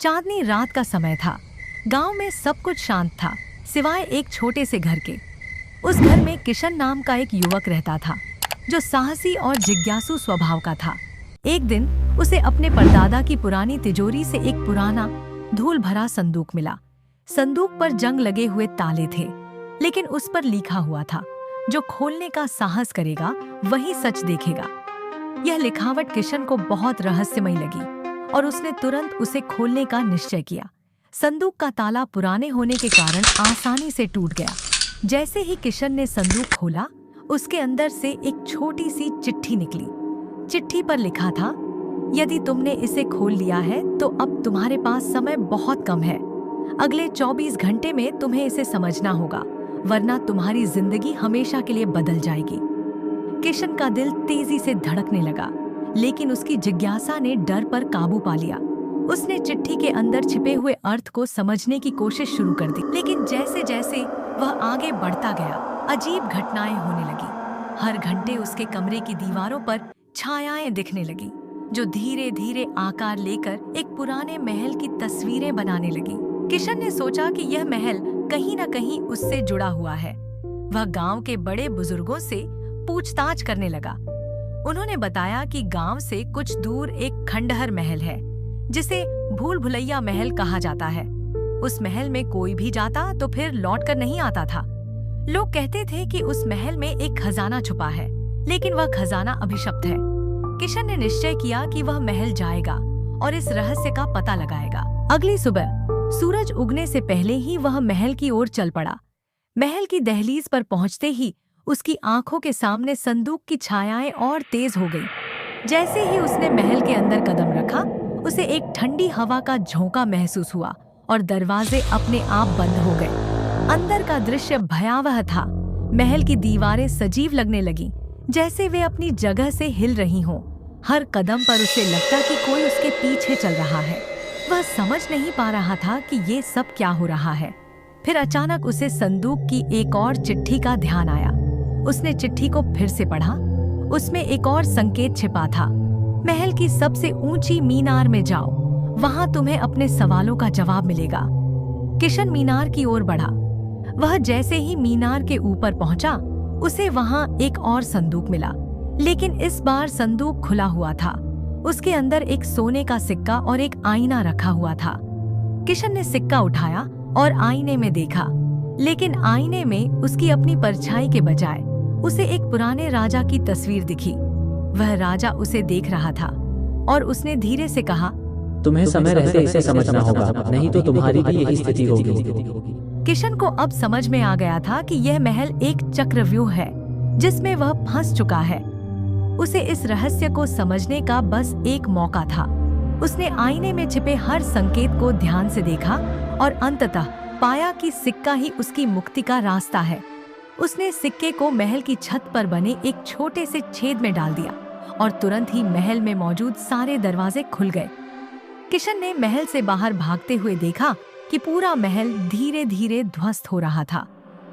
चांदनी रात का समय था। गांव में सब कुछ शांत था सिवाय एक छोटे से घर के। उस घर में किशन नाम का एक युवक रहता था जो साहसी और जिज्ञासु स्वभाव का था। एक दिन उसे अपने परदादा की पुरानी तिजोरी से एक पुराना धूल भरा संदूक मिला। संदूक पर जंग लगे हुए ताले थे, लेकिन उस पर लिखा हुआ था, जो खोलने का साहस करेगा वही सच देखेगा। यह लिखावट किशन को बहुत रहस्यमयी लगी और उसने तुरंत उसे खोलने का निश्चय किया। संदूक का ताला पुराने होने के कारण आसानी से टूट गया। जैसे ही किशन ने संदूक खोला, उसके अंदर से एक छोटी सी चिट्ठी निकली। चिट्ठी पर लिखा था, यदि तुमने इसे खोल लिया है तो अब तुम्हारे पास समय बहुत कम है। अगले 24 घंटे में तुम्हें इसे समझना होगा, वरना तुम्हारी जिंदगी हमेशा के लिए बदल जाएगी। किशन का दिल तेजी से धड़कने लगा, लेकिन उसकी जिज्ञासा ने डर पर काबू पा लिया। उसने चिट्ठी के अंदर छिपे हुए अर्थ को समझने की कोशिश शुरू कर दी, लेकिन जैसे जैसे वह आगे बढ़ता गया, अजीब घटनाएं होने लगी। हर घंटे उसके कमरे की दीवारों पर छायाएं दिखने लगी, जो धीरे धीरे आकार लेकर एक पुराने महल की तस्वीरें बनाने लगी। किशन ने सोचा कि यह महल कहीं न कहीं उससे जुड़ा हुआ है। वह गांव के बड़े बुजुर्गों से पूछताछ करने लगा। उन्होंने बताया कि गांव से कुछ दूर एक खंडहर महल है, जिसे भूल भुलैया महल कहा जाता है। उस महल में कोई भी जाता तो फिर लौट कर नहीं आता था। लोग कहते थे कि उस महल में एक खजाना छुपा है, लेकिन वह खजाना अभिशप्त है। किशन ने निश्चय किया कि वह महल जाएगा और इस रहस्य का पता लगाएगा। अगली सुबह सूरज उगने से पहले ही वह महल की ओर चल पड़ा। महल की दहलीज पर पहुंचते ही उसकी आंखों के सामने संदूक की छायाएं और तेज हो गई। जैसे ही उसने महल के अंदर कदम रखा, उसे एक ठंडी हवा का झोंका महसूस हुआ और दरवाजे अपने आप बंद हो गए। अंदर का दृश्य भयावह था। महल की दीवारें सजीव लगने लगीं, जैसे वे अपनी जगह से हिल रही हों। हर कदम पर उसे लगता कि कोई उसके पीछे चल रहा है। वह समझ नहीं पा रहा था कि ये सब क्या हो रहा है। फिर अचानक उसे संदूक की एक और चिट्ठी का ध्यान आया। उसने चिट्ठी को फिर से पढ़ा। उसमें एक और संकेत छिपा था, महल की सबसे ऊंची मीनार में जाओ, वहां तुम्हें अपने सवालों का जवाब मिलेगा। किशन मीनार की ओर बढ़ा। वह जैसे ही मीनार के ऊपर पहुंचा, उसे वहां एक और संदूक मिला, लेकिन इस बार संदूक खुला हुआ था। उसके अंदर एक सोने का सिक्का और एक आईना रखा हुआ था। किशन ने सिक्का उठाया और आईने में देखा, लेकिन आईने में उसकी अपनी परछाई के बजाय उसे एक पुराने राजा की तस्वीर दिखी। वह राजा उसे देख रहा था और उसने धीरे से कहा, तुम्हें समय रहते इसे समझना होगा, नहीं तो तुम्हारी भी यही स्थिति होगी। किशन को अब समझ में आ गया था कि यह महल एक चक्रव्यूह है, जिसमें वह फंस चुका है। उसे इस रहस्य को समझने का बस एक मौका था। उसने आईने में छिपे हर संकेत को ध्यान से देखा और अंततः पाया कि सिक्का ही उसकी मुक्ति का रास्ता है। उसने सिक्के को महल की छत पर बने एक छोटे से छेद में डाल दिया और तुरंत ही महल में मौजूद सारे दरवाजे खुल गए। किशन ने महल से बाहर भागते हुए देखा कि पूरा महल धीरे धीरे ध्वस्त हो रहा था।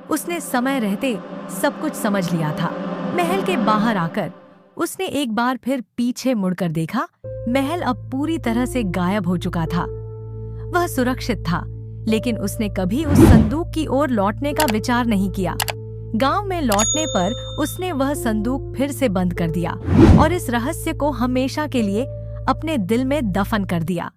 उसने समय रहते सब कुछ समझ लिया था। महल के बाहर आकर उसने एक बार फिर पीछे मुड़कर देखा। महल अब पूरी तरह से गायब हो चुका था। वह सुरक्षित था, लेकिन उसने कभी उस संदूक की ओर लौटने का विचार नहीं किया। गांव में लौटने पर उसने वह संदूक फिर से बंद कर दिया और इस रहस्य को हमेशा के लिए अपने दिल में दफन कर दिया।